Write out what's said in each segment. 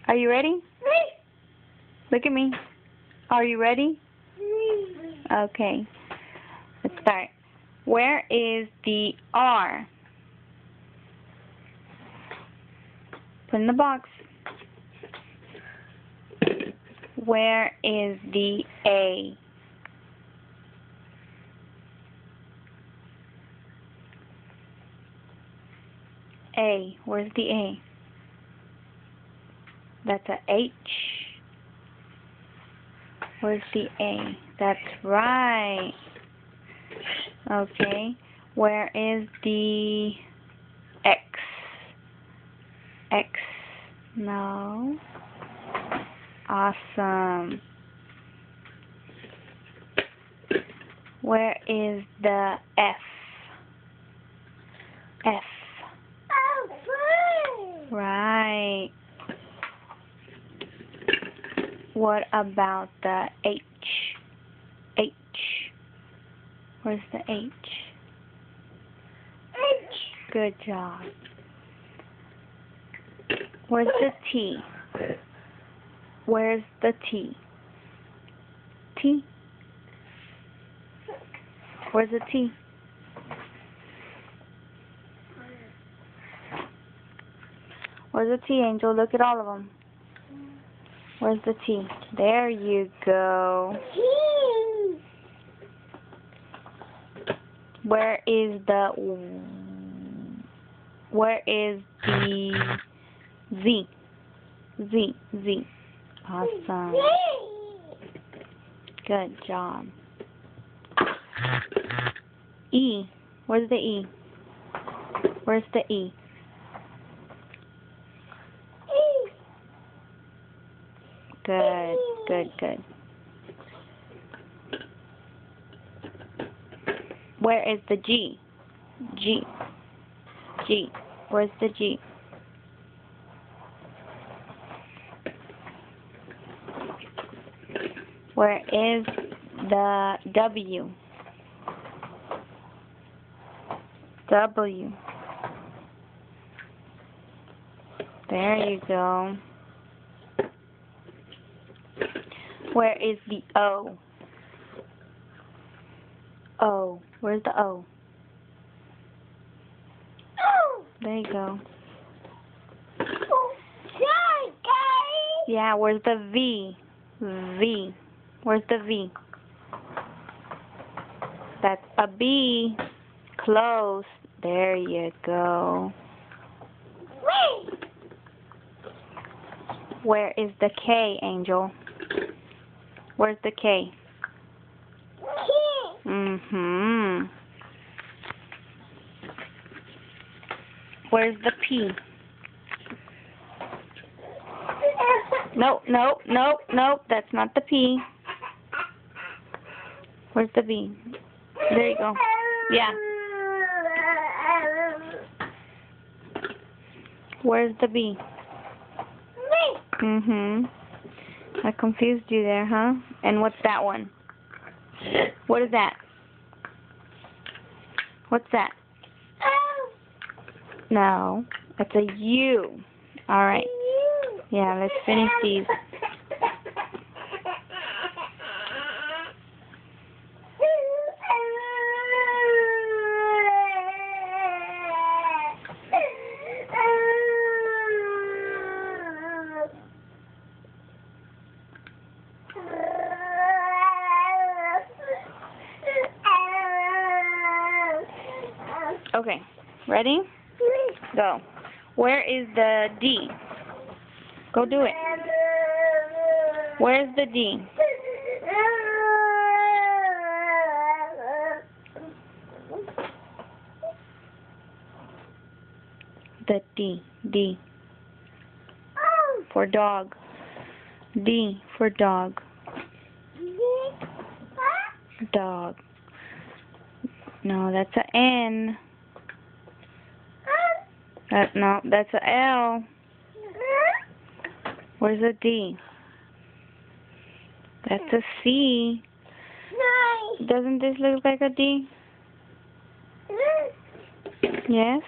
Are you ready? Look at me. Are you ready? Okay. Let's start. Where is the R? Put in the box. Where is the A? A. Where's the A? That's a H. Where's the A? That's right. Okay. Where is the X? X. No. Awesome. Where is the F? F. Right. What about the H? H. Where's the H? Good job. Where's the T? Where's the T? T? Where's the T? Where's the T, Angel? Look at all of them. Where's the T? There you go. Where is the Z? Z. Z. Awesome. Good job. E. Where's the E? Where's the E? Good, good, good. Where is the G? G. G. Where's the G? Where is the W? W. There you go. Where is the O? O. Where's the O? There you go. Yeah, where's the V? V. Where's the V? That's a B. Close. There you go. Where is the K, Angel? Where's the K? Mm-hmm. Where's the P? Nope, nope, nope, nope. That's not the P. Where's the B? There you go. Yeah. Where's the B? Mm-hmm. I confused you there, huh? And what's that one? What is that? What's that? No. That's a U. All right. Yeah, let's finish these. Okay. Ready? Go. Where is the D? Go do it. Where's the D? The D. D. For dog. D for dog. Dog. No, that's a N. No, that's a L. Where's the D? That's a C. Doesn't this look like a D? Yes.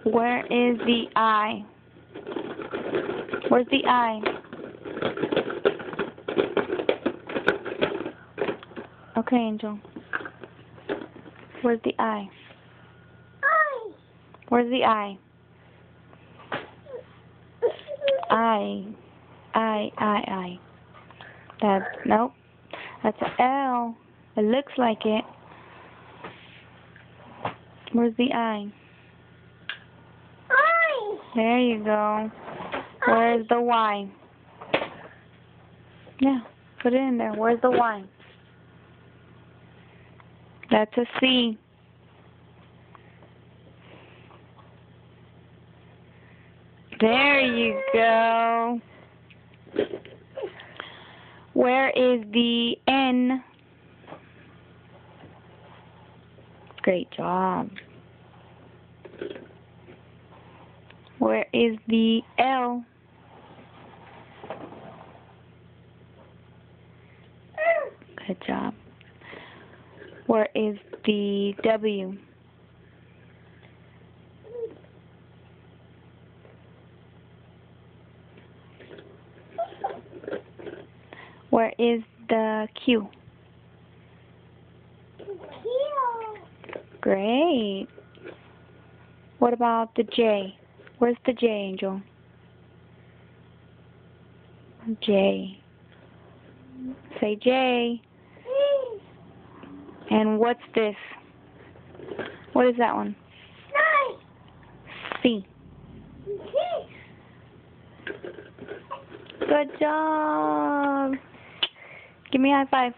Where is the I? Where's the I? Okay, Angel. Where's the I? Where's the I? I. That's, nope. That's an L. It looks like it. Where's the I? There you go. Where's the Y? Yeah, put it in there. Where's the Y? That's a C. There you go. Where is the N? Great job. Where is the L? Good job. Where is the W? Where is the Q? Great. What about the J? Where's the J, Angel? J. Say J. And what's this? What is that one? C. Good job. Give me a high five.